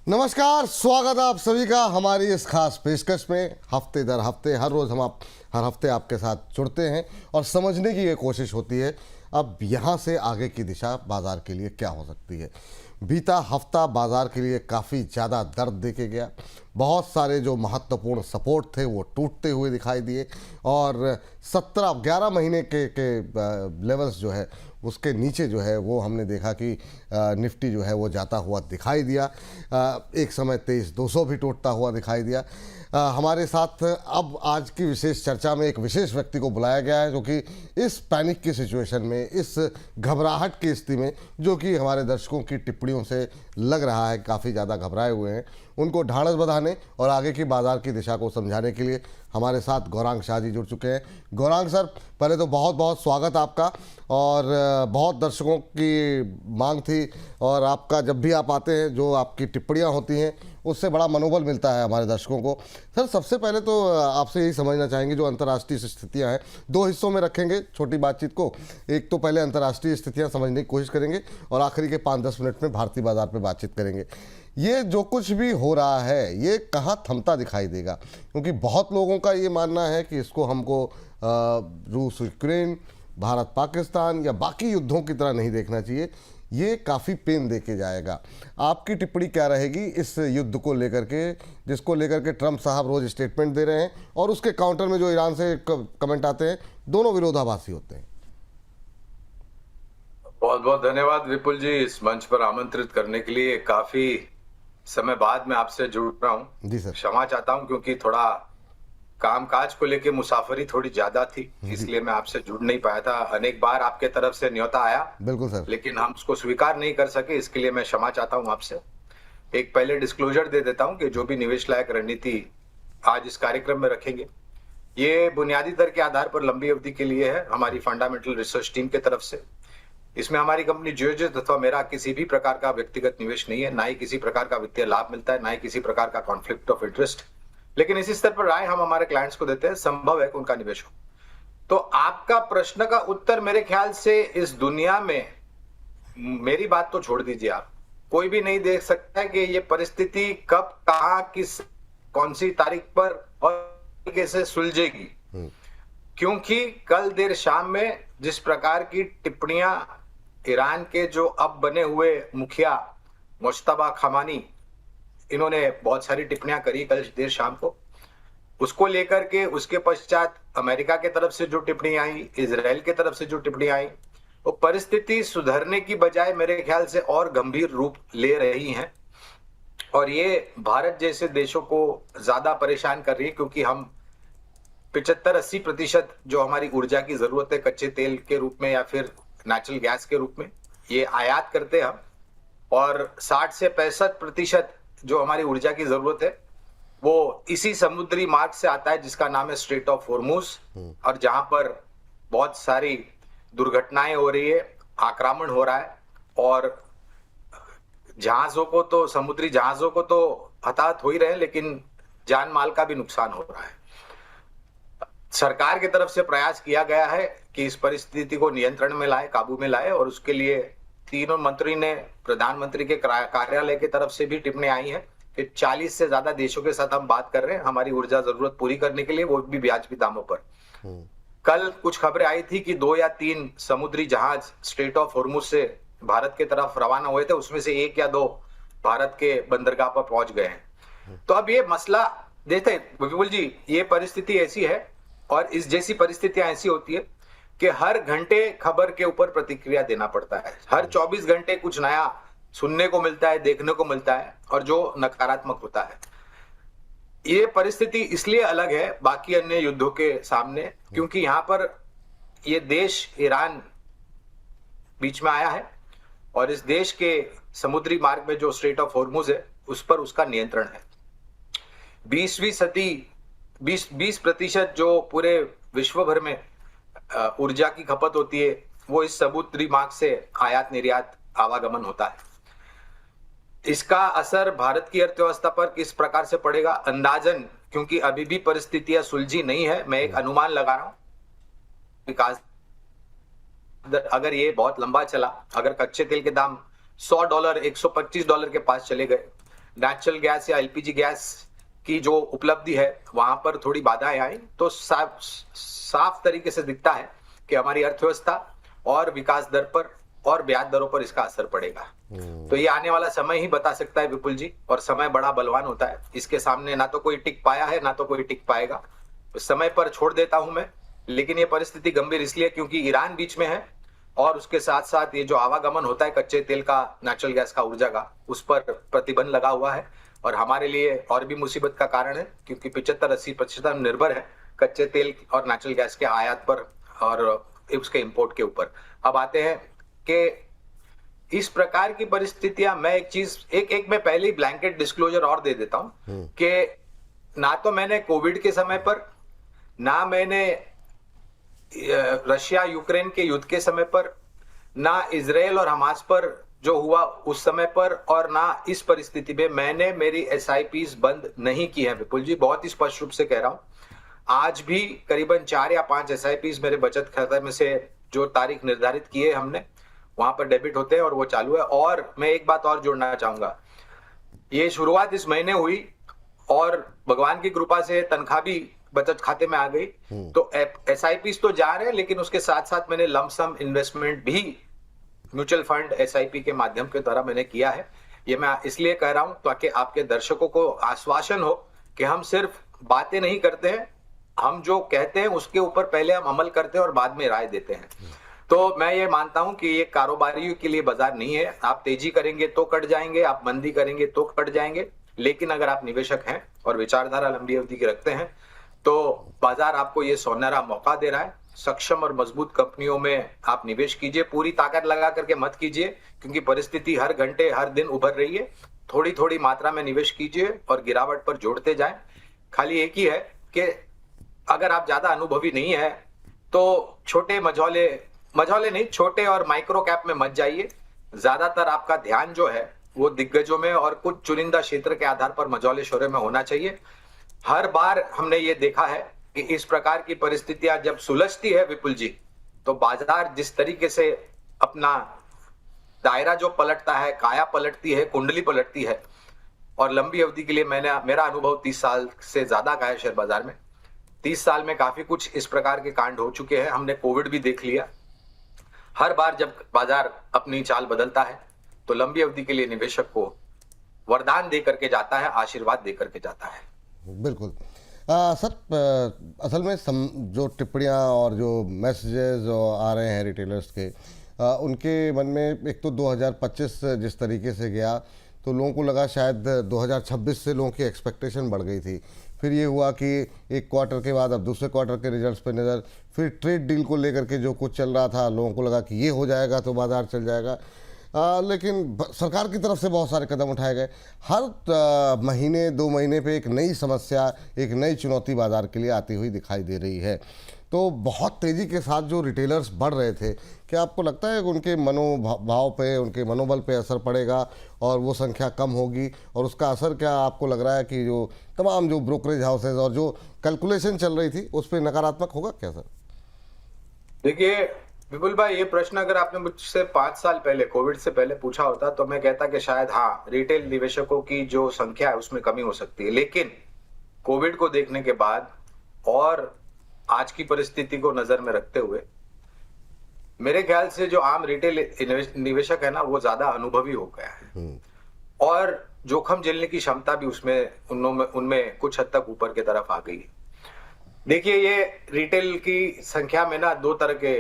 नमस्कार, स्वागत है आप सभी का हमारी इस खास पेशकश में। हफ्ते दर हफ्ते हर रोज़ हर हफ्ते आपके साथ जुड़ते हैं और समझने की ये कोशिश होती है अब यहाँ से आगे की दिशा बाज़ार के लिए क्या हो सकती है। बीता हफ्ता बाज़ार के लिए काफ़ी ज़्यादा दर्द देके गया। बहुत सारे जो महत्वपूर्ण सपोर्ट थे वो टूटते हुए दिखाई दिए और 11 महीने के लेवल्स जो है उसके नीचे जो है वो हमने देखा कि निफ्टी जो है वो जाता हुआ दिखाई दिया। एक समय 23,200 भी टूटता हुआ दिखाई दिया। हमारे साथ अब आज की विशेष चर्चा में एक विशेष व्यक्ति को बुलाया गया है जो कि इस पैनिक की सिचुएशन में, इस घबराहट की स्थिति में, जो कि हमारे दर्शकों की टिप्पणियों से लग रहा है काफ़ी ज़्यादा घबराए हुए हैं, उनको ढाढ़स बंधाने और आगे की बाज़ार की दिशा को समझाने के लिए हमारे साथ गौरांग शाह जी जुड़ चुके हैं। गौरांग सर, पहले तो बहुत बहुत स्वागत आपका। और बहुत दर्शकों की मांग थी और आपका जब भी आप आते हैं जो आपकी टिप्पणियां होती हैं उससे बड़ा मनोबल मिलता है हमारे दर्शकों को। सर, सबसे पहले तो आपसे यही समझना चाहेंगे, जो अंतर्राष्ट्रीय स्थितियां हैं, दो हिस्सों में रखेंगे छोटी बातचीत को। एक तो पहले अंतर्राष्ट्रीय स्थितियां समझने की कोशिश करेंगे और आखिरी के 5-10 मिनट में भारतीय बाजार पर बातचीत करेंगे। ये जो कुछ भी हो रहा है ये कहाँ थमता दिखाई देगा? क्योंकि बहुत लोगों का ये मानना है कि इसको हमको रूस यूक्रेन, भारत पाकिस्तान या बाकी युद्धों की तरह नहीं देखना चाहिए। ये काफ़ी पेन देके जाएगा। आपकी टिप्पणी क्या रहेगी इस युद्ध को लेकर के, जिसको लेकर के ट्रंप साहब रोज स्टेटमेंट दे रहे हैं और उसके काउंटर में जो ईरान से कमेंट आते हैं, दोनों विरोधाभासी होते हैं? बहुत बहुत धन्यवाद विपुल जी, इस मंच पर आमंत्रित करने के लिए। काफी समय बाद मैं आपसे जुड़ रहा हूँ। जी सर। क्षमा चाहता हूँ क्योंकि थोड़ा कामकाज को लेके मुसाफरी थोड़ी ज्यादा थी, इसलिए मैं आपसे जुड़ नहीं पाया था। अनेक बार आपके तरफ से न्योता आया, बिल्कुल सर, लेकिन हम उसको स्वीकार नहीं कर सके, इसके लिए मैं क्षमा चाहता हूँ आपसे। एक पहले डिस्क्लोजर दे देता हूँ कि जो भी निवेश लायक रणनीति आज इस कार्यक्रम में रखेंगे, ये बुनियादी दर के आधार पर लंबी अवधि के लिए है, हमारी फंडामेंटल रिसर्च टीम के तरफ से। इसमें हमारी कंपनी जियोजित अथवा मेरा किसी भी प्रकार का व्यक्तिगत निवेश नहीं है, ना ही किसी प्रकार का वित्तीय लाभ मिलता है, ना ही किसी प्रकार का कॉन्फ्लिक्ट ऑफ इंटरेस्ट। लेकिन इसी स्तर पर राय हम हमारे क्लाइंट्स को देते हैं, संभव है कि उनका निवेश हो। तो आपका प्रश्न का उत्तर मेरे ख्याल से इस दुनिया में, मेरी बात तो छोड़ दीजिए आप, कोई भी नहीं देख सकता है कि ये परिस्थिति कब, कहां, किस, कौन सी तारीख पर और तरीके से सुलझेगी। क्योंकि कल देर शाम में जिस प्रकार की टिप्पणियां ईरान के जो अब बने हुए मुखिया मुश्तबा खमानी, इन्होंने बहुत सारी टिप्पणियां करी कल देर शाम को, उसको लेकर के उसके पश्चात अमेरिका के तरफ से जो टिप्पणी आई, इजराइल के तरफ से जो टिप्पणी आई, वो परिस्थिति सुधरने की बजाय मेरे ख्याल से और गंभीर रूप ले रही हैं। और ये भारत जैसे देशों को ज्यादा परेशान कर रही है, क्योंकि हम 75-80% जो हमारी ऊर्जा की जरूरत है कच्चे तेल के रूप में या फिर नेचुरल गैस के रूप में, ये आयात करते हैं हम। और 60 से 65% जो हमारी ऊर्जा की जरूरत है वो इसी समुद्री मार्ग से आता है जिसका नाम है स्ट्रेट ऑफ हॉर्मुज, और जहां पर बहुत सारी दुर्घटनाएं हो रही है, आक्रमण हो रहा है, और जहाजों को तो, समुद्री जहाजों को तो हताहत हो ही रहे हैं, लेकिन जान माल का भी नुकसान हो रहा है। सरकार की तरफ से प्रयास किया गया है कि इस परिस्थिति को नियंत्रण में लाए, काबू में लाए, और उसके लिए तीनों मंत्री ने, प्रधानमंत्री के कार्यालय की तरफ से भी टिप्पणी आई है कि 40 से ज्यादा देशों के साथ हम बात कर रहे हैं हमारी ऊर्जा जरूरत पूरी करने के लिए, वो भी ब्याजबी दामों पर। कल कुछ खबरें आई थी कि 2 या 3 समुद्री जहाज स्ट्रेट ऑफ हॉर्मुज से भारत की तरफ रवाना हुए थे, उसमें से 1 या 2 भारत के बंदरगाह पर पहुंच गए हैं। तो अब ये मसला देखते विपुल जी, ये परिस्थिति ऐसी है और इस जैसी परिस्थितियां ऐसी होती है कि हर घंटे खबर के ऊपर प्रतिक्रिया देना पड़ता है। हर 24 घंटे कुछ नया सुनने को मिलता है, देखने को मिलता है, और जो नकारात्मक होता है। ये परिस्थिति इसलिए अलग है बाकी अन्य युद्धों के सामने, क्योंकि यहां पर ये देश ईरान बीच में आया है और इस देश के समुद्री मार्ग में जो स्ट्रेट ऑफ हॉर्मुज है उस पर उसका नियंत्रण है। 20वीं सदी 20% जो पूरे विश्व भर में ऊर्जा की खपत होती है वो इस समुद्री मार्ग से आयात निर्यात आवागमन होता है। इसका असर भारत की अर्थव्यवस्था पर किस प्रकार से पड़ेगा अंदाजन, क्योंकि अभी भी परिस्थितियां सुलझी नहीं है, मैं एक अनुमान लगा रहा हूं। विकास अगर ये बहुत लंबा चला, अगर कच्चे तेल के दाम $100 $125 के पास चले गए, नेचुरल गैस या एलपीजी गैस की जो उपलब्धि है वहां पर थोड़ी बाधाएं आई तो साफ तरीके से दिखता है कि हमारी अर्थव्यवस्था और विकास दर पर और ब्याज दरों पर इसका असर पड़ेगा। तो ये आने वाला समय ही बता सकता है विपुल जी, और समय बड़ा बलवान होता है, इसके सामने ना तो कोई टिक पाया है ना तो कोई टिक पाएगा। समय पर छोड़ देता हूं मैं, लेकिन ये परिस्थिति गंभीर इसलिए क्योंकि ईरान बीच में है और उसके साथ साथ ये जो आवागमन होता है कच्चे तेल का, नेचुरल गैस का, ऊर्जा का, उस पर प्रतिबंध लगा हुआ है और हमारे लिए और भी मुसीबत का कारण है क्योंकि 75-80% हम निर्भर है कच्चे तेल और नेचुरल गैस के आयात पर और उसके इंपोर्ट के ऊपर। अब आते हैं कि इस प्रकार की परिस्थितियां, मैं एक चीज एक मैं पहले ही ब्लैंकेट डिस्क्लोजर और दे देता हूं कि ना तो मैंने कोविड के समय पर, ना मैंने रशिया यूक्रेन के युद्ध के समय पर, ना इजराइल और हमास पर जो हुआ उस समय पर, और ना इस परिस्थिति में मैंने मेरी एसआईपीज बंद नहीं की है विपुल जी, बहुत ही स्पष्ट रूप से कह रहा हूं। आज भी करीबन 4 या 5 एसआईपीज मेरे बचत खाते में से जो तारीख निर्धारित की है हमने, वहां पर डेबिट होते हैं और वो चालू है। और मैं एक बात और जोड़ना चाहूंगा, ये शुरुआत इस महीने हुई और भगवान की कृपा से तनख्वाह भी बचत खाते में आ गई, तो एसआईपीज तो जा रहे हैं, लेकिन उसके साथ साथ मैंने लमसम इन्वेस्टमेंट भी म्यूचुअल फंड एसआईपी के माध्यम के द्वारा मैंने किया है। ये मैं इसलिए कह रहा हूं ताकि आपके दर्शकों को आश्वासन हो कि हम सिर्फ बातें नहीं करते हैं, हम जो कहते हैं उसके ऊपर पहले हम अमल करते हैं और बाद में राय देते हैं। तो मैं ये मानता हूं कि ये कारोबारियों के लिए बाजार नहीं है। आप तेजी करेंगे तो कट जाएंगे, आप मंदी करेंगे तो कट जाएंगे, लेकिन अगर आप निवेशक हैं और विचारधारा लंबी अवधि की रखते हैं तो बाजार आपको ये सोनेरा मौका दे रहा है। सक्षम और मजबूत कंपनियों में आप निवेश कीजिए, पूरी ताकत लगा करके मत कीजिए क्योंकि परिस्थिति हर घंटे हर दिन उभर रही है। थोड़ी थोड़ी मात्रा में निवेश कीजिए और गिरावट पर जोड़ते जाएं। खाली एक ही है कि अगर आप ज्यादा अनुभवी नहीं है तो छोटे मझौले नहीं, छोटे और माइक्रो कैप में मत जाइए। ज्यादातर आपका ध्यान जो है वो दिग्गजों में और कुछ चुनिंदा क्षेत्र के आधार पर मझौले शोरे में होना चाहिए। हर बार हमने ये देखा है कि इस प्रकार की परिस्थितियां जब सुलझती है विपुल जी, तो बाजार जिस तरीके से अपना दायरा जो पलटता है, काया पलटती है, कुंडली पलटती है, और लंबी अवधि के लिए मेरा अनुभव 30 साल से ज्यादा का है शेयर बाजार में। 30 साल में काफी कुछ इस प्रकार के कांड हो चुके हैं, हमने कोविड भी देख लिया। हर बार जब बाजार अपनी चाल बदलता है तो लंबी अवधि के लिए निवेशक को वरदान दे करके जाता है, आशीर्वाद दे करके जाता है। बिल्कुल सर, असल में जो टिप्पणियाँ और जो मैसेजेस जो आ रहे हैं रिटेलर्स के, उनके मन में एक तो 2025 जिस तरीके से गया तो लोगों को लगा शायद 2026 से लोगों की एक्सपेक्टेशन बढ़ गई थी। फिर ये हुआ कि एक क्वार्टर के बाद अब दूसरे क्वार्टर के रिजल्ट्स पे नज़र, फिर ट्रेड डील को लेकर के जो कुछ चल रहा था लोगों को लगा कि ये हो जाएगा तो बाजार चल जाएगा। लेकिन सरकार की तरफ से बहुत सारे कदम उठाए गए। हर महीने 2 महीने पे एक नई समस्या, एक नई चुनौती बाजार के लिए आती हुई दिखाई दे रही है। तो बहुत तेज़ी के साथ जो रिटेलर्स बढ़ रहे थे, क्या आपको लगता है कि उनके मनोभाव पे, उनके मनोबल पे असर पड़ेगा और वो संख्या कम होगी? और उसका असर क्या आपको लग रहा है कि जो तमाम जो ब्रोकरेज हाउसेज और जो कैलकुलेशन चल रही थी उस पर नकारात्मक होगा क्या सर? देखिए विपुल भाई, ये प्रश्न अगर आपने मुझसे 5 साल पहले, कोविड से पहले पूछा होता तो मैं कहता कि शायद हाँ, रिटेल निवेशकों की जो संख्या है उसमें कमी हो सकती है। लेकिन कोविड को देखने के बाद और आज की परिस्थिति को नजर में रखते हुए मेरे ख्याल से जो आम रिटेल निवेशक है ना, वो ज्यादा अनुभवी हो गया है और जोखिम झेलने की क्षमता भी उनमें कुछ हद तक ऊपर की तरफ आ गई है। देखिए, ये रिटेल की संख्या में ना 2 तरह के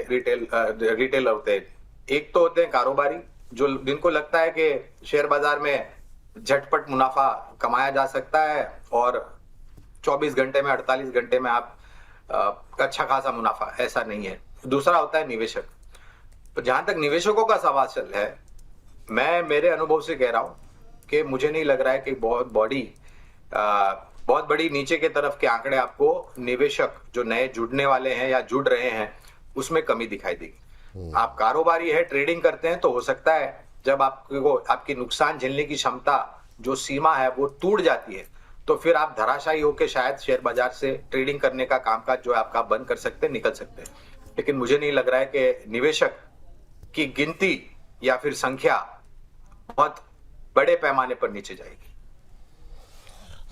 रिटेल होते हैं। एक तो होते हैं कारोबारी, जो जिनको लगता है कि शेयर बाजार में झटपट मुनाफा कमाया जा सकता है और 24 घंटे में, 48 घंटे में आप अच्छा खासा मुनाफा, ऐसा नहीं है। दूसरा होता है निवेशक। तो जहां तक निवेशकों का सवाल है, मैं मेरे अनुभव से कह रहा हूं कि मुझे नहीं लग रहा है कि बहुत बड़ी नीचे के तरफ के आंकड़े आपको निवेशक जो नए जुड़ने वाले हैं या जुड़ रहे हैं उसमें कमी दिखाई देगी। आप कारोबारी है, ट्रेडिंग करते हैं, तो हो सकता है जब आपको आपकी नुकसान झेलने की क्षमता जो सीमा है वो टूट जाती है, तो फिर आप धराशायी होकर शायद शेयर बाजार से ट्रेडिंग करने का कामकाज जो है आपका बंद कर सकते हैं, निकल सकते हैं। लेकिन मुझे नहीं लग रहा है कि निवेशक की गिनती या फिर संख्या बहुत बड़े पैमाने पर नीचे जाएगी।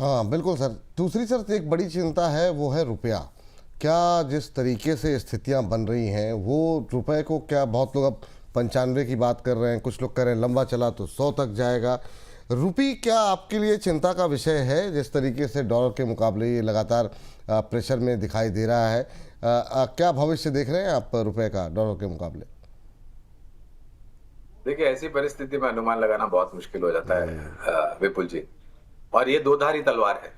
हाँ बिल्कुल सर। दूसरी सर एक बड़ी चिंता है, वो है रुपया। क्या जिस तरीके से स्थितियां बन रही हैं वो रुपए को, क्या बहुत लोग अब 95 की बात कर रहे हैं, कुछ लोग कह रहे हैं लंबा चला तो 100 तक जाएगा। रुपी क्या आपके लिए चिंता का विषय है, जिस तरीके से डॉलर के मुकाबले ये लगातार प्रेशर में दिखाई दे रहा है? क्या भविष्य देख रहे हैं आप रुपए का डॉलर के मुकाबले? देखिए, ऐसी परिस्थिति में अनुमान लगाना बहुत मुश्किल हो जाता है विपुल जी। और ये दो धारी तलवार है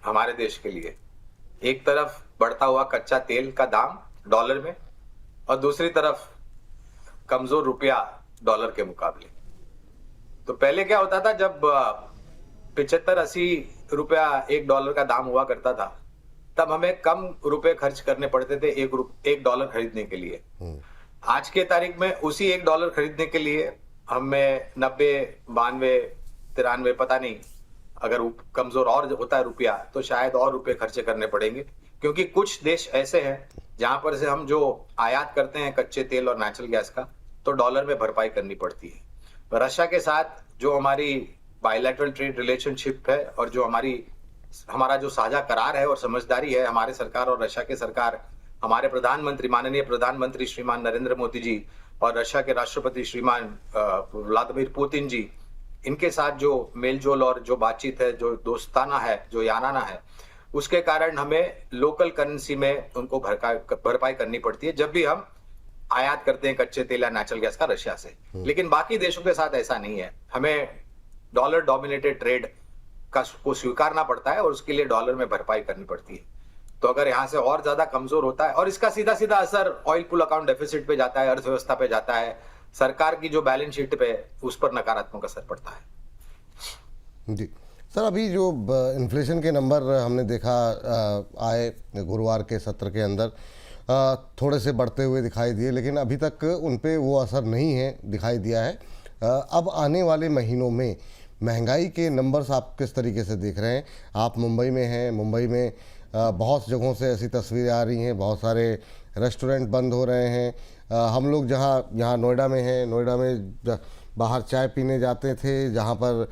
हमारे देश के लिए। एक तरफ बढ़ता हुआ कच्चा तेल का दाम डॉलर में, और दूसरी तरफ कमजोर रुपया डॉलर के मुकाबले। तो पहले क्या होता था, जब 75-80 रुपया एक डॉलर का दाम हुआ करता था, तब हमें कम रुपए खर्च करने पड़ते थे एक डॉलर खरीदने के लिए। आज के तारीख में उसी एक डॉलर खरीदने के लिए हमें 90, 92, 93, पता नहीं, अगर कमजोर और होता है रुपया तो शायद और रुपए खर्चे करने पड़ेंगे। क्योंकि कुछ देश ऐसे हैं जहां पर से हम जो आयात करते हैं कच्चे तेल और नेचुरल गैस का, तो डॉलर में भरपाई करनी पड़ती है। रशिया के साथ जो हमारी बायलैटरल ट्रेड रिलेशनशिप है, और जो हमारा जो साझा करार है और समझदारी है हमारे सरकार और रशिया के सरकार, हमारे प्रधानमंत्री, माननीय प्रधानमंत्री श्रीमान नरेंद्र मोदी जी और रशिया के राष्ट्रपति श्रीमान व्लादिमीर पुतिन जी, इनके साथ जो मेलजोल और जो बातचीत है, जो दोस्ताना है, जो याराना है, उसके कारण हमें लोकल करेंसी में उनको भरपाई करनी पड़ती है जब भी हम आयात करते हैं कच्चे तेल या नेचुरल गैस का रशिया से। लेकिन बाकी देशों के साथ ऐसा नहीं है। हमें डॉलर डोमिनेटेड ट्रेड को स्वीकारना पड़ता है और उसके लिए डॉलर में भरपाई करनी पड़ती है। तो अगर यहाँ से और ज्यादा कमजोर होता है, और इसका सीधा सीधा असर ऑयल पुल अकाउंट डेफिसिट पे जाता है, अर्थव्यवस्था पे जाता है, सरकार की जो बैलेंस शीट पे, उस पर नकारात्मक असर पड़ता है। जी सर, अभी जो इन्फ्लेशन के नंबर हमने देखा आए गुरुवार के सत्र के अंदर, थोड़े से बढ़ते हुए दिखाई दिए, लेकिन अभी तक उन पे वो असर नहीं है दिखाई दिया है। अब आने वाले महीनों में महंगाई के नंबर्स आप किस तरीके से देख रहे हैं? आप मुंबई में हैं, मुंबई में बहुत जगहों से ऐसी तस्वीरें आ रही हैं, बहुत सारे रेस्टोरेंट बंद हो रहे हैं। हम लोग यहाँ नोएडा में हैं, नोएडा में बाहर चाय पीने जाते थे, जहाँ पर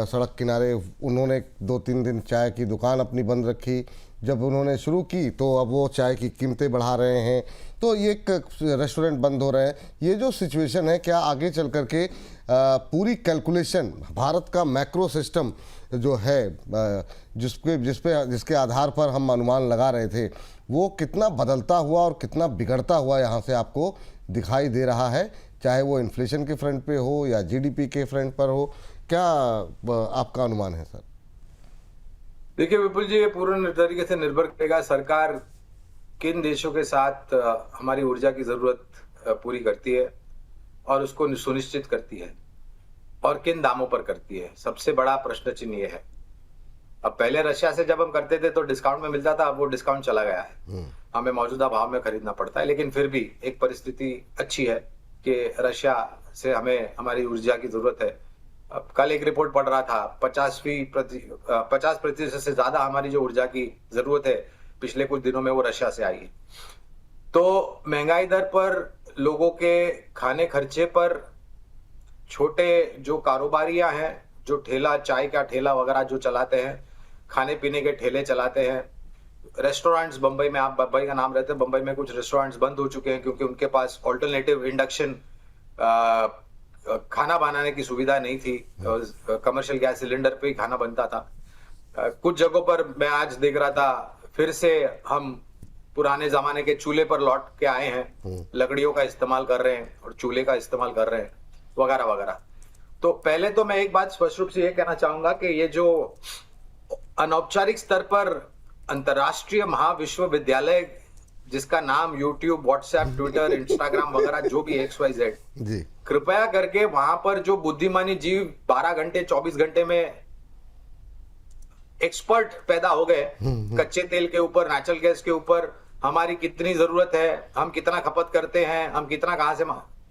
सड़क किनारे उन्होंने 2-3 दिन चाय की दुकान अपनी बंद रखी। जब उन्होंने शुरू की तो अब वो चाय की कीमतें बढ़ा रहे हैं, तो ये रेस्टोरेंट बंद हो रहे हैं। ये जो सिचुएशन है, क्या आगे चल कर के पूरी कैलकुलेशन, भारत का मैक्रो सिस्टम जो है, जिसके आधार पर हम अनुमान लगा रहे थे, वो कितना बदलता हुआ और कितना बिगड़ता हुआ यहाँ से आपको दिखाई दे रहा है, चाहे वो इन्फ्लेशन के फ्रंट पे हो या जीडीपी के फ्रंट पर हो? क्या आपका अनुमान है सर? देखिए विपुल जी, ये पूर्ण तरीके से निर्भर करेगा सरकार किन देशों के साथ हमारी ऊर्जा की जरूरत पूरी करती है और उसको सुनिश्चित करती है, और किन दामों पर करती है। सबसे बड़ा प्रश्न चिन्ह ये है। अब पहले रशिया से जब हम करते थे तो डिस्काउंट में मिलता था, अब वो डिस्काउंट चला गया है, हमें मौजूदा भाव में खरीदना पड़ता है। लेकिन फिर भी एक परिस्थिति अच्छी है कि रशिया से हमें हमारी ऊर्जा की जरूरत है। अब कल एक रिपोर्ट पढ़ रहा था, 50% से ज्यादा हमारी जो ऊर्जा की जरूरत है पिछले कुछ दिनों में वो रशिया से आई है। तो महंगाई दर पर, लोगों के खाने खर्चे पर, छोटे जो कारोबारियां हैं, जो ठेला, चाय का ठेला वगैरह जो चलाते हैं, खाने पीने के ठेले चलाते हैं, रेस्टोरेंट्स, बंबई में, आप बंबई का नाम रहते हैं, बंबई में कुछ रेस्टोरेंट्स बंद हो चुके हैं क्योंकि उनके पास ऑल्टरनेटिव इंडक्शन खाना बनाने की सुविधा नहीं थी। कमर्शियल गैस सिलेंडर पे ही खाना बनता था। कुछ जगहों पर मैं आज देख रहा था, फिर से हम पुराने जमाने के चूल्हे पर लौट के आए हैं, लकड़ियों का इस्तेमाल कर रहे हैं और चूल्हे का इस्तेमाल कर रहे हैं, वगैरह वगैरह। तो पहले तो मैं एक बात स्पष्ट रूप से ये कहना चाहूंगा कि ये जो अनौपचारिक स्तर पर अंतरराष्ट्रीय महाविश्वविद्यालय, जिसका नाम यूट्यूब, व्हाट्सएप, ट्विटर, इंस्टाग्राम वगैरह जो भी XYZ, जी, कृपया करके वहां पर जो बुद्धिमानी जीव 12 घंटे 24 घंटे में एक्सपर्ट पैदा हो गए कच्चे तेल के ऊपर, नेचुरल गैस के ऊपर, हमारी कितनी जरूरत है, हम कितना खपत करते हैं, हम कितना कहां से,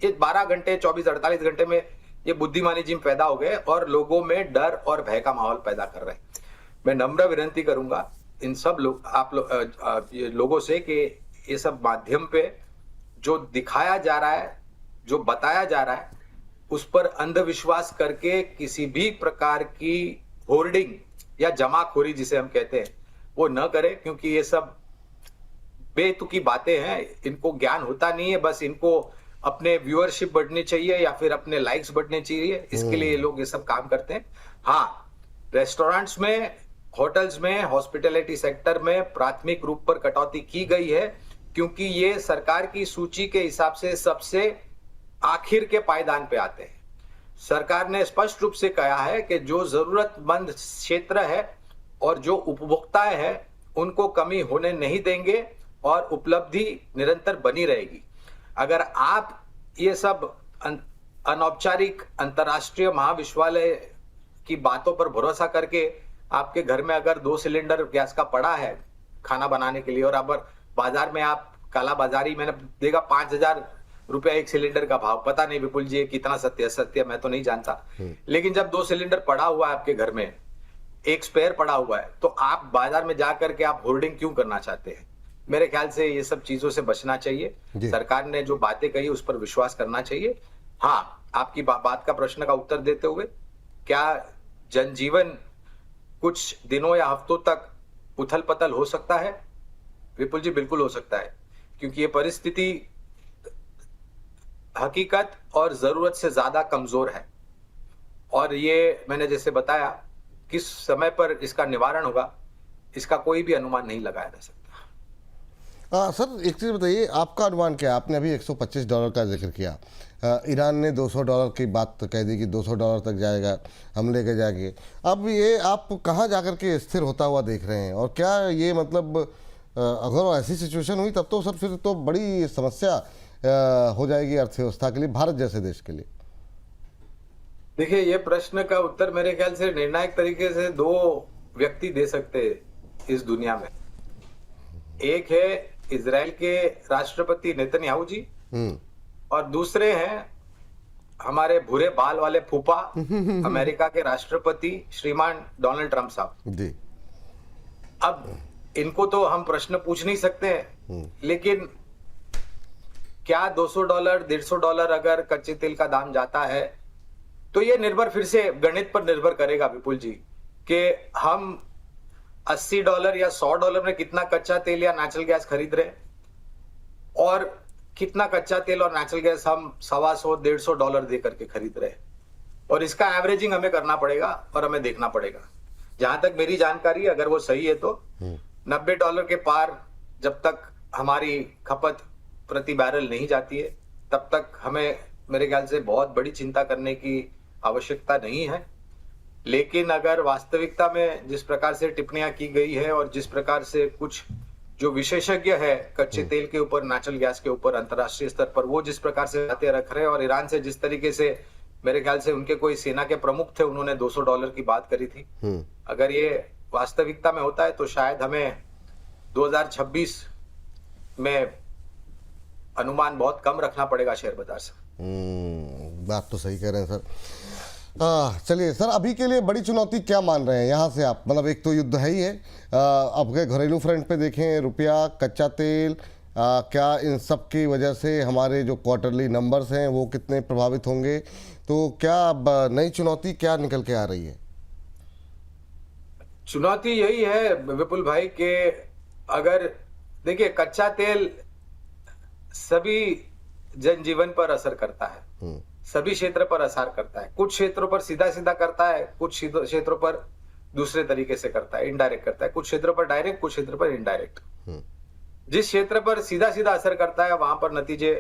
ये 12 घंटे 24-48 घंटे में ये बुद्धिमानी जीव पैदा हो गए और लोगों में डर और भय का माहौल पैदा कर रहे हैं। मैं नम्र विनती करूंगा इन सब लोगों से कि ये सब माध्यम पे जो दिखाया जा रहा है, जो बताया जा रहा है, उस पर अंधविश्वास करके किसी भी प्रकार की होर्डिंग या जमाखोरी जिसे हम कहते हैं वो न करें, क्योंकि ये सब बेतुकी बातें हैं, इनको ज्ञान होता नहीं है, बस इनको अपने व्यूअरशिप बढ़नी चाहिए या फिर अपने लाइक्स बढ़ने चाहिए, इसके लिए ये लोग ये सब काम करते हैं। हाँ, रेस्टोरेंट्स में, होटल्स में, हॉस्पिटैलिटी सेक्टर में प्राथमिक रूप पर कटौती की गई है, क्योंकि ये सरकार की सूची के हिसाब से सबसे आखिर के पायदान पे आते हैं। सरकार ने स्पष्ट रूप से कहा है कि जो जरूरतमंद क्षेत्र है और जो उपभोक्ताएं हैं उनको कमी होने नहीं देंगे और उपलब्धि निरंतर बनी रहेगी। अगर आप ये सब अनौपचारिक अंतर्राष्ट्रीय महाविश्वविद्यालय की बातों पर भरोसा करके आपके घर में अगर 2 सिलेंडर गैस का पड़ा है खाना बनाने के लिए, और अब बाजार में आप काला बाजारी मैंने देगा 5,000 रुपया एक सिलेंडर का भाव, पता नहीं विपुल जी कितना सत्य मैं तो नहीं जानता, लेकिन जब 2 सिलेंडर पड़ा हुआ है आपके घर में, एक स्पेयर पड़ा हुआ है, तो आप बाजार में जाकर के आप होर्डिंग क्यों करना चाहते हैं? मेरे ख्याल से ये सब चीजों से बचना चाहिए। सरकार ने जो बातें कही उस पर विश्वास करना चाहिए। हाँ, आपकी बात का प्रश्न का उत्तर देते हुए, क्या जनजीवन कुछ दिनों या हफ्तों तक उथल पथल हो सकता है? विपुल जी, बिल्कुल हो सकता है, क्योंकि ये परिस्थिति हकीकत और जरूरत से ज्यादा कमजोर है, और ये मैंने जैसे बताया किस समय पर इसका निवारण होगा इसका कोई भी अनुमान नहीं लगाया जा सकता। सर एक चीज़ बताइए, आपका अनुमान क्या है? आपने अभी $125 का जिक्र किया, ईरान ने $200 की बात कह दी कि $200 तक जाएगा, हम लेके जाएंगे। अब ये आप कहाँ जाकर के स्थिर होता हुआ देख रहे हैं, और क्या ये मतलब अगर ऐसी सिचुएशन हुई तब तो सर फिर तो बड़ी समस्या हो जाएगी अर्थव्यवस्था के लिए, भारत जैसे देश के लिए। देखिए, ये प्रश्न का उत्तर मेरे ख्याल से निर्णायक तरीके से 2 व्यक्ति दे सकते हैं इस दुनिया में। एक है इजराइल के राष्ट्रपति नेतन्याहू जी, और दूसरे हैं हमारे भूरे बाल वाले फूफा अमेरिका के राष्ट्रपति श्रीमान डोनाल्ड ट्रंप साहब जी। अब इनको तो हम प्रश्न पूछ नहीं सकते हैं, लेकिन क्या $200, $150 अगर कच्चे तेल का दाम जाता है तो ये निर्भर फिर से गणित पर निर्भर करेगा विपुल जी, कि हम $80 या $100 में कितना कच्चा तेल या नेचुरल गैस खरीद रहे हैं, और कितना कच्चा तेल और नेचुरल गैस हम $125-150 दे करके खरीद रहे हैं, और इसका एवरेजिंग हमें करना पड़ेगा और हमें देखना पड़ेगा। जहां तक मेरी जानकारी, अगर वो सही है तो $90 के पार जब तक हमारी खपत प्रति बैरल नहीं जाती है तब तक हमें मेरे ख्याल से बहुत बड़ी चिंता करने की आवश्यकता नहीं है। लेकिन अगर वास्तविकता में जिस प्रकार से टिप्पणियां की गई है और जिस प्रकार से कुछ जो विशेषज्ञ है कच्चे तेल के ऊपर, नेचुरल गैस के ऊपर अंतर्राष्ट्रीय स्तर पर, वो जिस प्रकार से बातें रख रहे हैं, और ईरान से जिस तरीके से मेरे ख्याल से उनके कोई सेना के प्रमुख थे, उन्होंने $200 की बात करी थी, अगर ये वास्तविकता में होता है तो शायद हमें 2026 में अनुमान बहुत कम रखना पड़ेगा शेयर बाजार से। बात तो सही कह रहे हैं सर। चलिए सर, अभी के लिए बड़ी चुनौती क्या मान रहे हैं यहाँ से आप? मतलब एक तो युद्ध है ही है, अब के घरेलू फ्रंट पे देखें, रुपया, कच्चा तेल, क्या इन सब की वजह से हमारे जो क्वार्टरली नंबर्स हैं वो कितने प्रभावित होंगे? तो क्या अब नई चुनौती क्या निकल के आ रही है? चुनौती यही है विपुल भाई कि अगर देखिए, कच्चा तेल सभी जनजीवन पर असर करता है, सभी क्षेत्र पर असर करता है। कुछ क्षेत्रों पर सीधा सीधा करता है, कुछ क्षेत्रों पर दूसरे तरीके से करता है, इनडायरेक्ट करता है, कुछ क्षेत्रों पर डायरेक्ट, कुछ क्षेत्र पर इनडायरेक्ट। जिस क्षेत्र पर सीधा सीधा असर करता है वहां पर नतीजे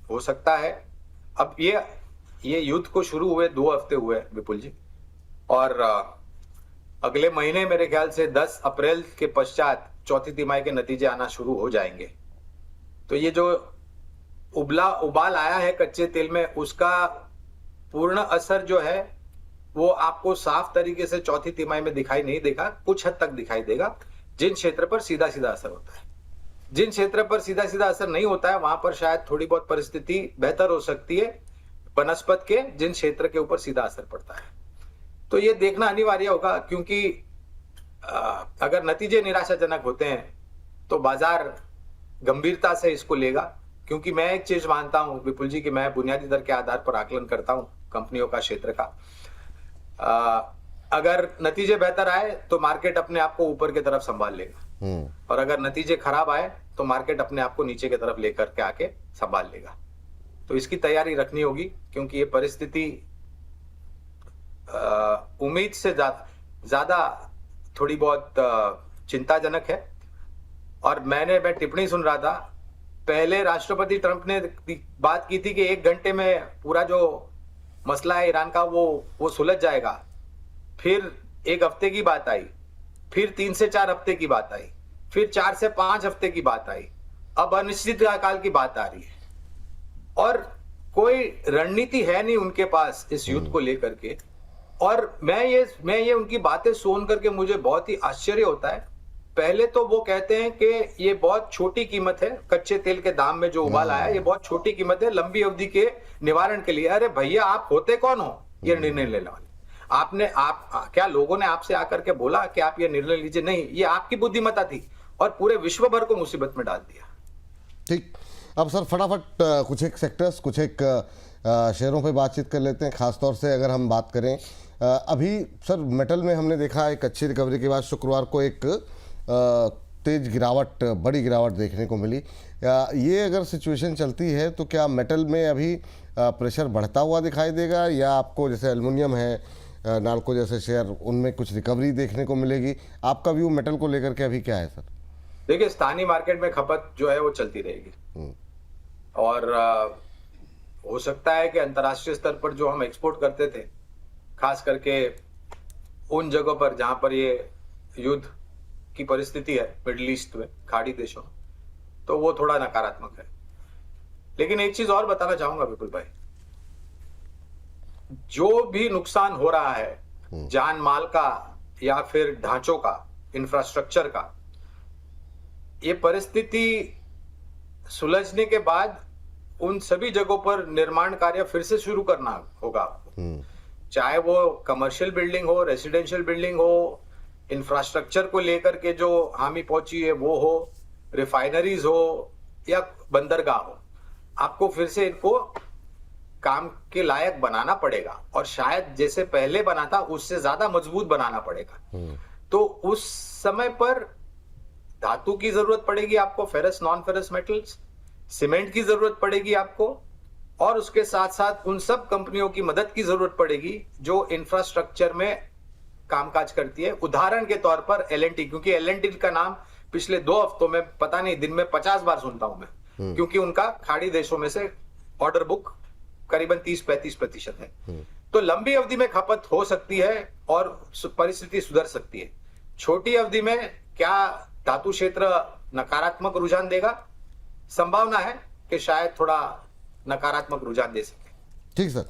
हो सकता है। अब ये युद्ध को शुरू हुए 2 हफ्ते हुए विपुल जी, और अगले महीने मेरे ख्याल से 10 अप्रैल के पश्चात चौथी तिमाही के नतीजे आना शुरू हो जाएंगे। तो ये जो उबाल आया है कच्चे तेल में, उसका पूर्ण असर जो है वो आपको साफ तरीके से चौथी तिमाही में दिखाई नहीं देगा, कुछ हद तक दिखाई देगा जिन क्षेत्र पर सीधा सीधा असर होता है। जिन क्षेत्र पर सीधा सीधा असर नहीं होता है वहां पर शायद थोड़ी बहुत परिस्थिति बेहतर हो सकती है बनस्पत के, जिन क्षेत्र के ऊपर सीधा असर पड़ता है। तो ये देखना अनिवार्य होगा, क्योंकि अगर नतीजे निराशाजनक होते हैं तो बाजार गंभीरता से इसको लेगा। क्योंकि मैं एक चीज मानता हूं विपुल जी कि मैं बुनियादी दर के आधार पर आकलन करता हूं कंपनियों का, क्षेत्र का। अगर नतीजे बेहतर आए तो मार्केट अपने आप को ऊपर की तरफ संभाल लेगा, और अगर नतीजे खराब आए तो मार्केट अपने आप को नीचे की तरफ लेकर के आके संभाल लेगा। तो इसकी तैयारी रखनी होगी, क्योंकि ये परिस्थिति उम्मीद से ज्यादा थोड़ी बहुत चिंताजनक है। और मैं टिप्पणी सुन रहा था, पहले राष्ट्रपति ट्रंप ने बात की थी कि 1 घंटे में पूरा जो मसला है ईरान का वो सुलझ जाएगा। फिर 1 हफ्ते की बात आई, फिर 3 से 4 हफ्ते की बात आई, फिर 4 से 5 हफ्ते की बात आई, अब अनिश्चित काल की बात आ रही है। और कोई रणनीति है नहीं उनके पास इस युद्ध को लेकर के। और मैं ये उनकी बातें सुन करके मुझे बहुत ही आश्चर्य होता है। पहले तो वो कहते हैं कि ये बहुत छोटी कीमत है, कच्चे तेल के दाम में जो उबाल आया ये बहुत छोटी कीमत है लंबी अवधि के निवारण के लिए। अरे भैया, आप होते कौन हो ये निर्णय लेने वाले? क्या लोगों ने आपसे आकर के बोला कि आप ये निर्णय लीजिए? नहीं, ये आपकी बुद्धिमत्ता थी और पूरे विश्व भर को मुसीबत में डाल दिया। ठीक, अब सर फटाफट कुछ एक सेक्टर्स, कुछ एक शेयरों पे बातचीत कर लेते हैं। खासतौर से अगर हम बात करें अभी सर मेटल में हमने देखा एक अच्छी रिकवरी के बाद शुक्रवार को एक तेज गिरावट, बड़ी गिरावट देखने को मिली। ये अगर सिचुएशन चलती है तो क्या मेटल में अभी प्रेशर बढ़ता हुआ दिखाई देगा, या आपको जैसे एल्युमिनियम है, नाल्को जैसे शेयर, उनमें कुछ रिकवरी देखने को मिलेगी? आपका व्यू मेटल को लेकर के अभी क्या है सर? देखिए, स्थानीय मार्केट में खपत जो है वो चलती रहेगी, और हो सकता है कि अंतर्राष्ट्रीय स्तर पर जो हम एक्सपोर्ट करते थे, खास करके उन जगहों पर जहां पर ये युद्ध की परिस्थिति है, मिडिल ईस्ट में, खाड़ी देशों, तो वो थोड़ा नकारात्मक है। लेकिन एक चीज और बताना चाहूंगा विपुल भाई, जो भी नुकसान हो रहा है जान माल का या फिर ढांचों का, इंफ्रास्ट्रक्चर का, ये परिस्थिति सुलझने के बाद उन सभी जगहों पर निर्माण कार्य फिर से शुरू करना होगा आपको। चाहे वो कमर्शियल बिल्डिंग हो, रेसिडेंशियल बिल्डिंग हो, इंफ्रास्ट्रक्चर को लेकर के जो हामी पहुंची है वो हो, रिफाइनरीज हो या बंदरगाह हो, आपको फिर से इनको काम के लायक बनाना पड़ेगा, और शायद जैसे पहले बना था उससे ज्यादा मजबूत बनाना पड़ेगा। तो उस समय पर धातु की जरूरत पड़ेगी आपको, ferrous, non ferrous metals, cement की जरूरत पड़ेगी आपको, और उसके साथ साथ उन सब कंपनियों की मदद की जरूरत पड़ेगी जो इंफ्रास्ट्रक्चर में कामकाज करती है। उदाहरण के तौर पर एलएनटी, क्योंकि एलएनटी का नाम पिछले 2 हफ्तों में पता नहीं दिन में 50 बार सुनता हूं मैं, क्योंकि उनका खाड़ी देशों में से ऑर्डर बुक करीबन 30-35% है। तो लंबी अवधि में खपत हो सकती है और परिस्थिति सुधर सकती है। छोटी अवधि में क्या धातु क्षेत्र नकारात्मक रुझान देगा? संभावना है कि शायद थोड़ा नकारात्मक रुझान दे सके। ठीक सर।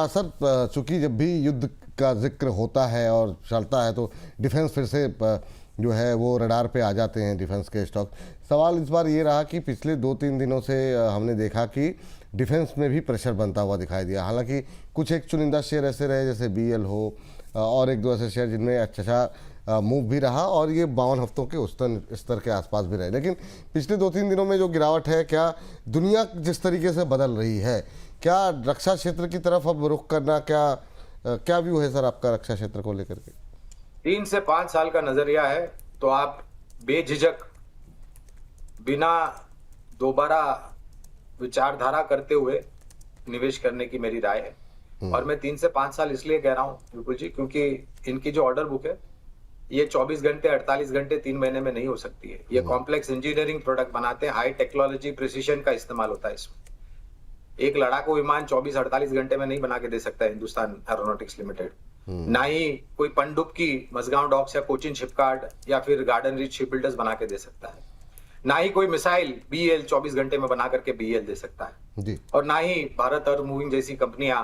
सर चूंकि जब भी युद्ध का जिक्र होता है और चलता है तो डिफेंस फिर से जो है वो रडार पे आ जाते हैं, डिफेंस के स्टॉक। सवाल इस बार ये रहा कि पिछले 2-3 दिनों से हमने देखा कि डिफेंस में भी प्रेशर बनता हुआ दिखाई दिया। हालांकि कुछ एक चुनिंदा शेयर ऐसे रहे जैसे बीएल हो और 1-2 ऐसे शेयर जिनमें अच्छा मूव भी रहा, और ये 52 हफ्तों के उच्चतम स्तर के आसपास भी रहे। लेकिन पिछले 2-3 दिनों में जो गिरावट है, क्या दुनिया जिस तरीके से बदल रही है, क्या रक्षा क्षेत्र की तरफ अब रुख करना, क्या व्यू है सर आपका रक्षा क्षेत्र को लेकर के? 3 से 5 साल का नजरिया है तो आप बेझिझक, बिना दोबारा विचारधारा करते हुए निवेश करने की मेरी राय है। और मैं 3 से 5 साल इसलिए कह रहा हूं विपुल जी, क्योंकि इनकी जो ऑर्डर बुक है ये 24 घंटे, 48 घंटे, 3 महीने में नहीं हो सकती है। ये कॉम्प्लेक्स इंजीनियरिंग प्रोडक्ट बनाते हैं, हाई टेक्नोलॉजी, प्रिसीजन का इस्तेमाल होता है इसमें। एक लड़ाकू विमान 24-48 घंटे में नहीं बना के दे सकता है हिंदुस्तान एरोनॉटिक्स लिमिटेड। ना ही कोई पनडुब्बी मझगांव डॉक्स या कोचिन शिपयार्ड या फिर गार्डन रीच शिप बिल्डर्स बना के दे सकता है। ना ही कोई मिसाइल बीएल 24 घंटे में बना करके बीएल दे सकता है जी। और ना ही भारत अर्थ मूविंग जैसी कंपनियां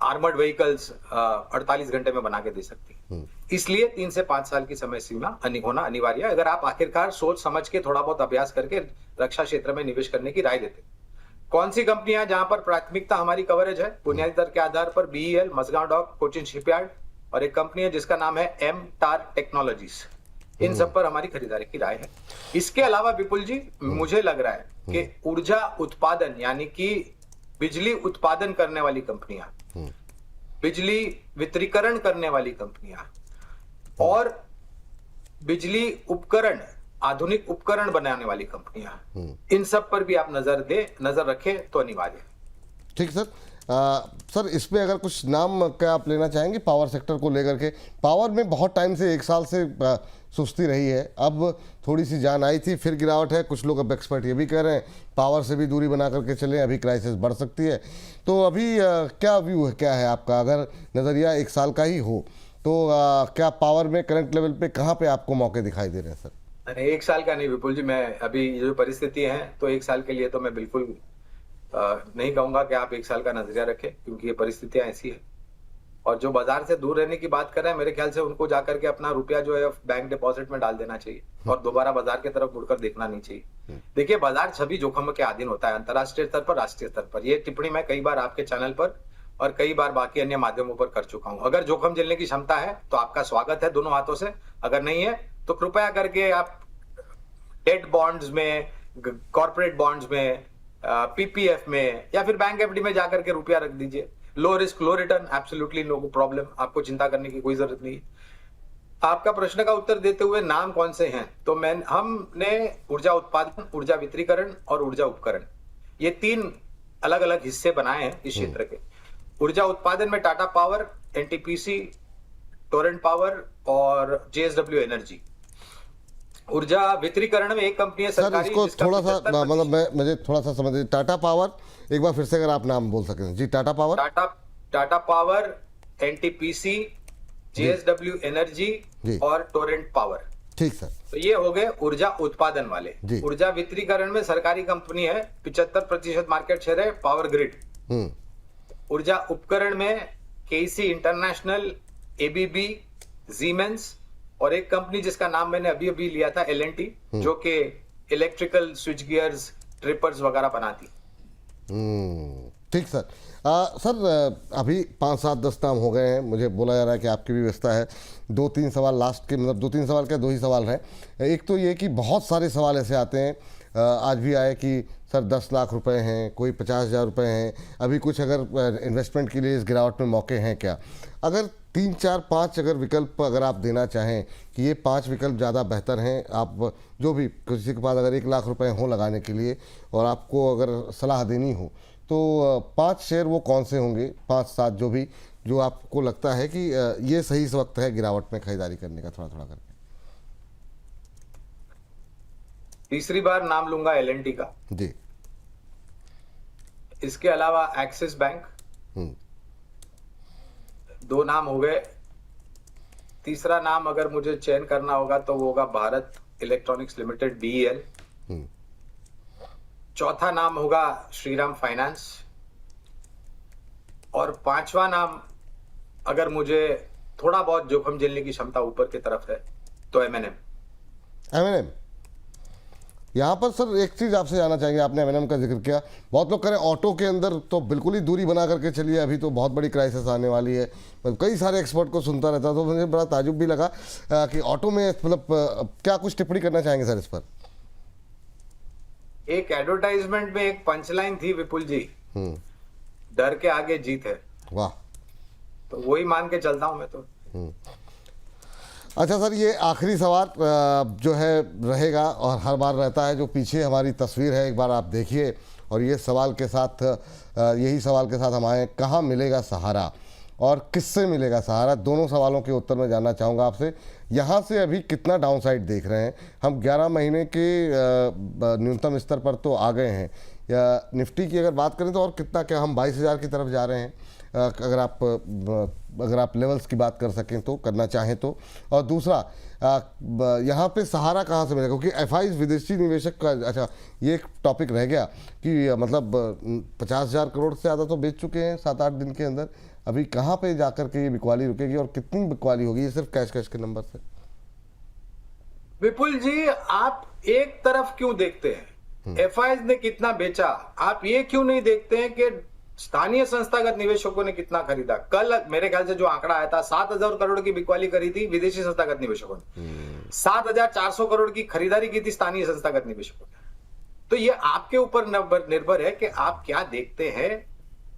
आर्मर्ड व्हीकल्स 48 घंटे में बना के दे सकती है। इसलिए 3 से 5 साल की समय सीमा होना अनिवार्य है, अगर आप आखिरकार सोच समझ के थोड़ा बहुत अभ्यास करके रक्षा क्षेत्र में निवेश करने की राय देते। कौन सी कंपनियां जहां पर प्राथमिकता हमारी कवरेज है बुनियादी दर के आधार पर? BEL, Mazagon dock, Cochin shipyard, और एक कंपनी है जिसका नाम है एमटार टेक्नोलॉजीज। इन सब पर हमारी खरीदारी की राय है। इसके अलावा विपुल जी, मुझे लग रहा है कि ऊर्जा उत्पादन यानी कि बिजली उत्पादन करने वाली कंपनियां, बिजली वितरीकरण करने वाली कंपनियां और बिजली उपकरण, आधुनिक उपकरण बनाने वाली कंपनियां, इन सब पर भी आप नजर रखें तो अनिवार्य है। ठीक सर। सर इसमें अगर कुछ नाम क्या आप लेना चाहेंगे पावर सेक्टर को लेकर के? पावर में बहुत टाइम से, 1 साल से सुस्ती रही है, अब थोड़ी सी जान आई थी, फिर गिरावट है। कुछ लोग अब एक्सपर्ट ये भी कह रहे हैं पावर से भी दूरी बना करके चलें, अभी क्राइसिस बढ़ सकती है। तो अभी क्या व्यू है, क्या है आपका? अगर नज़रिया 1 साल का ही हो तो क्या पावर में करंट लेवल पे कहाँ पे आपको मौके दिखाई दे रहे हैं सर? नहीं, 1 साल का नहीं विपुल जी, मैं अभी जो परिस्थिति है तो 1 साल के लिए तो मैं बिल्कुल नहीं कहूंगा कि आप 1 साल का नजरिया रखें, क्योंकि ये परिस्थितियां ऐसी है। और जो बाजार से दूर रहने की बात कर रहे हैं, मेरे ख्याल से उनको जाकर के अपना रुपया जो है बैंक डिपॉजिट में डाल देना चाहिए और दोबारा बाजार की तरफ मुड़कर देखना नहीं चाहिए। देखिए, बाजार सभी जोखिम के अधीन होता है, अंतर्राष्ट्रीय स्तर पर, राष्ट्रीय स्तर पर। ये टिप्पणी मैं कई बार आपके चैनल पर और कई बार बाकी अन्य माध्यमों पर कर चुका हूं। अगर जोखिम झेलने की क्षमता है तो आपका स्वागत है दोनों हाथों से, अगर नहीं है तो कृपया करके आप डेट बॉन्ड्स में, कॉर्पोरेट बॉन्ड्स में, पीपीएफ में या फिर बैंक एफडी में जाकर के रुपया रख दीजिए। लो रिस्क लो रिटर्न, एब्सोल्युटली नो प्रॉब्लम, आपको चिंता करने की कोई जरूरत नहीं। आपका प्रश्न का उत्तर देते हुए नाम कौन से हैं, तो हमने ऊर्जा उत्पादन, ऊर्जा वितरीकरण और ऊर्जा उपकरण, ये 3 अलग अलग हिस्से बनाए हैं इस क्षेत्र के। ऊर्जा उत्पादन में Tata Power, NTPC, Torrent power और जेएसडब्ल्यू एनर्जी। ऊर्जा वितरीकरण में एक कंपनी है सर सरकारी, इसको जिसका थोड़ा सा 75% मतलब मुझे थोड़ा सा समझ, टाटा पावर एक बार फिर से अगर आप नाम बोल सकें जी। Tata Power, Tata Power, NTPC, JSW Energy और टोरेंट पावर। ठीक सर। तो ये हो गए ऊर्जा उत्पादन वाले। जी। ऊर्जा वितरीकरण में सरकारी कंपनी है, 75% मार्केट शेयर है, पावर ग्रिड। ऊर्जा उपकरण में केसी इंटरनेशनल, एबीबी, जीमेंस और एक कंपनी जिसका नाम मैंने अभी अभी लिया था, एलएनटी, जो कि इलेक्ट्रिकल स्विच गियर्स, ट्रिपर्स वगैरह बनाती। ठीक सर। सर अभी 5, 7, 10 नाम हो गए हैं, मुझे बोला जा रहा है कि आपकी भी व्यवस्था है। 2-3 सवाल लास्ट के, मतलब 2-3 सवाल क्या, 2 ही सवाल हैं। एक तो ये कि बहुत सारे सवाल ऐसे आते हैं, आज भी आए कि सर 10 लाख रुपए हैं, कोई 50,000 रुपये हैं, अभी कुछ अगर इन्वेस्टमेंट के लिए इस गिरावट में मौके हैं क्या? अगर 3, 4, 5 अगर विकल्प अगर आप देना चाहें कि ये 5 विकल्प ज़्यादा बेहतर हैं, आप जो भी किसी के पास अगर 1 लाख रुपए हों लगाने के लिए और आपको अगर सलाह देनी हो तो 5 शेयर वो कौन से होंगे, 5-7 जो भी, जो आपको लगता है कि ये सही वक्त है गिरावट में खरीदारी करने का, थोड़ा थोड़ा करके? तीसरी बार नाम लूंगा एलएनटी का जी। इसके अलावा एक्सिस बैंक, 2 नाम हो गए। तीसरा नाम अगर मुझे चयन करना होगा तो वो होगा भारत इलेक्ट्रॉनिक्स लिमिटेड, बीईएल। चौथा नाम होगा श्रीराम फाइनेंस और 5वां नाम, अगर मुझे थोड़ा बहुत जोखिम झेलने की क्षमता ऊपर की तरफ है, तो एमएनएम। यहाँ पर सर एक चीज़ आपसे जानना चाहेंगे, आपने एमएनएम का जिक्र किया, बहुत लोग करें ऑटो के अंदर तो बिल्कुल ही दूरी बना करके चलिए, अभी तो बहुत बड़ी क्राइसिस आने वाली है। कई सारे एक्सपर्ट को सुनता रहता, तो मुझे बड़ा ताजुब भी लगा कि ऑटो में मतलब क्या कुछ टिप्पणी करना चाहेंगे सर इस पर? एक एडवर्टाइजमेंट में एक पंचलाइन थी विपुल जी, डर के आगे जीत है। वाह। तो वही मान के चलता हूं मैं तो। अच्छा सर, ये आखिरी सवाल जो है रहेगा और हर बार रहता है, जो पीछे हमारी तस्वीर है एक बार आप देखिए, और ये सवाल के साथ यही सवाल के साथ हम आए, कहाँ मिलेगा सहारा और किससे मिलेगा सहारा? दोनों सवालों के उत्तर मैं जानना चाहूँगा आपसे। यहाँ से अभी कितना डाउनसाइड देख रहे हैं? हम 11 महीने के न्यूनतम स्तर पर तो आ गए हैं, या निफ्टी की अगर बात करें तो और कितना, क्या हम 22,000 की तरफ जा रहे हैं? अगर आप लेवल्स की बात कर सकें तो, करना चाहें तो। और दूसरा, यहाँ पे सहारा कहाँ से मिलेगा? क्योंकि एफआईज, विदेशी निवेशक का, अच्छा ये एक टॉपिक रह गया कि मतलब 50,000 करोड़ से ज़्यादा तो बेच चुके हैं 7-8 दिन के अंदर। अभी कहाँ पे जाकर के ये बिकवाली रुकेगी और कितनी बिकवाली होगी? ये सिर्फ कैश के नंबर से। विपुल जी, आप एक तरफ क्यों देखते हैं एफआईज ने कितना बेचा? आप ये क्यों नहीं देखते हैं कि स्थानीय संस्थागत निवेशकों ने कितना खरीदा? कल मेरे ख्याल से जो आंकड़ा आया था, 7,000 करोड़ की बिकवाली करी थी विदेशी संस्थागत निवेशकों ने, 7,400 करोड़ की खरीदारी की थी स्थानीय संस्थागत निवेशकों ने। तो ये आपके ऊपर निर्भर है कि आप क्या देखते हैं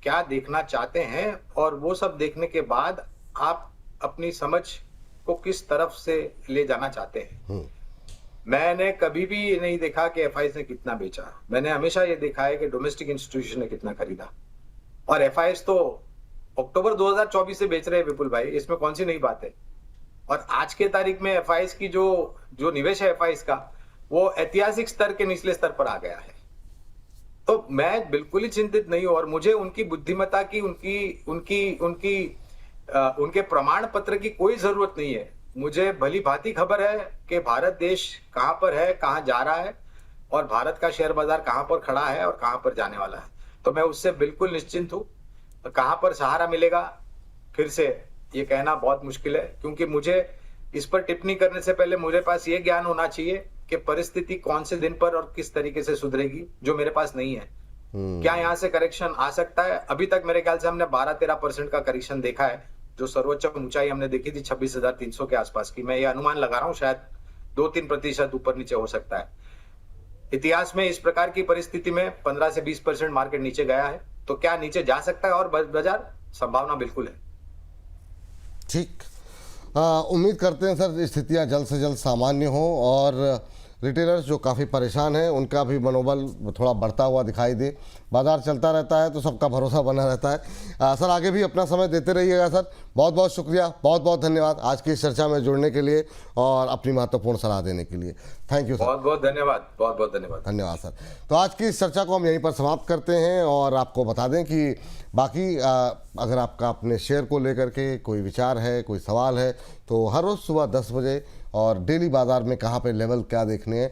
क्या देखना चाहते हैं और वो सब देखने के बाद आप अपनी समझ को किस तरफ से ले जाना चाहते हैं। मैंने कभी भी ये नहीं देखा कि एफआईएस ने कितना बेचा, मैंने हमेशा ये देखा है कि डोमेस्टिक इंस्टीट्यूशन ने कितना खरीदा। और एफआईएस तो अक्टूबर 2024 से बेच रहे हैं विपुल भाई, इसमें कौन सी नई बात है। और आज के तारीख में एफआईएस की जो निवेश है एफआईएस का, वो ऐतिहासिक स्तर के निचले स्तर पर आ गया है। तो मैं बिल्कुल ही चिंतित नहीं हूं और मुझे उनकी बुद्धिमत्ता की, उनके प्रमाण पत्र की कोई जरूरत नहीं है। मुझे भली भांति खबर है कि भारत देश कहां पर है, कहां जा रहा है और भारत का शेयर बाजार कहां पर खड़ा है और कहां पर जाने वाला है। तो मैं उससे बिल्कुल निश्चिंत हूं। कहां पर सहारा मिलेगा फिर से ये कहना बहुत मुश्किल है, क्योंकि मुझे इस पर टिप्पणी करने से पहले मुझे पास ये ज्ञान होना चाहिए कि परिस्थिति कौन से दिन पर और किस तरीके से सुधरेगी, जो मेरे पास नहीं है। क्या यहाँ से करेक्शन आ सकता है? अभी तक मेरे ख्याल से हमने 12-13% का करेक्शन देखा है। जो सर्वोच्च ऊंचाई हमने देखी थी 26,300 के आसपास की, मैं ये अनुमान लगा रहा हूँ शायद 2-3% ऊपर नीचे हो सकता है। इतिहास में इस प्रकार की परिस्थिति में 15 से 20% मार्केट नीचे गया है। तो क्या नीचे जा सकता है और बाजार? संभावना बिल्कुल है। ठीक। उम्मीद करते हैं सर स्थितियां जल्द से जल्द सामान्य हो और रिटेलर्स जो काफ़ी परेशान हैं उनका भी मनोबल थोड़ा बढ़ता हुआ दिखाई दे। बाजार चलता रहता है तो सबका भरोसा बना रहता है। सर आगे भी अपना समय देते रहिएगा सर। बहुत बहुत शुक्रिया, बहुत बहुत धन्यवाद आज की इस चर्चा में जुड़ने के लिए और अपनी महत्वपूर्ण सलाह देने के लिए। Thank you sir. बहुत बहुत धन्यवाद, बहुत बहुत धन्यवाद। धन्यवाद सर। तो आज की इस चर्चा को हम यहीं पर समाप्त करते हैं और आपको बता दें कि बाकी अगर आपका अपने शेयर को लेकर के कोई विचार है, कोई सवाल है, तो हर रोज़ सुबह 10 बजे और डेली बाज़ार में कहाँ पे लेवल क्या देखने हैं,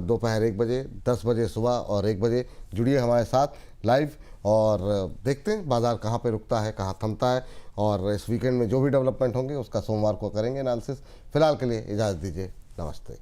दोपहर 1 बजे, 10 बजे सुबह और 1 बजे जुड़िए हमारे साथ लाइव और देखते हैं बाज़ार कहाँ पे रुकता है, कहाँ थमता है और इस वीकेंड में जो भी डेवलपमेंट होंगे उसका सोमवार को करेंगे एनालिसिस। फिलहाल के लिए इजाज़त दीजिए, नमस्ते।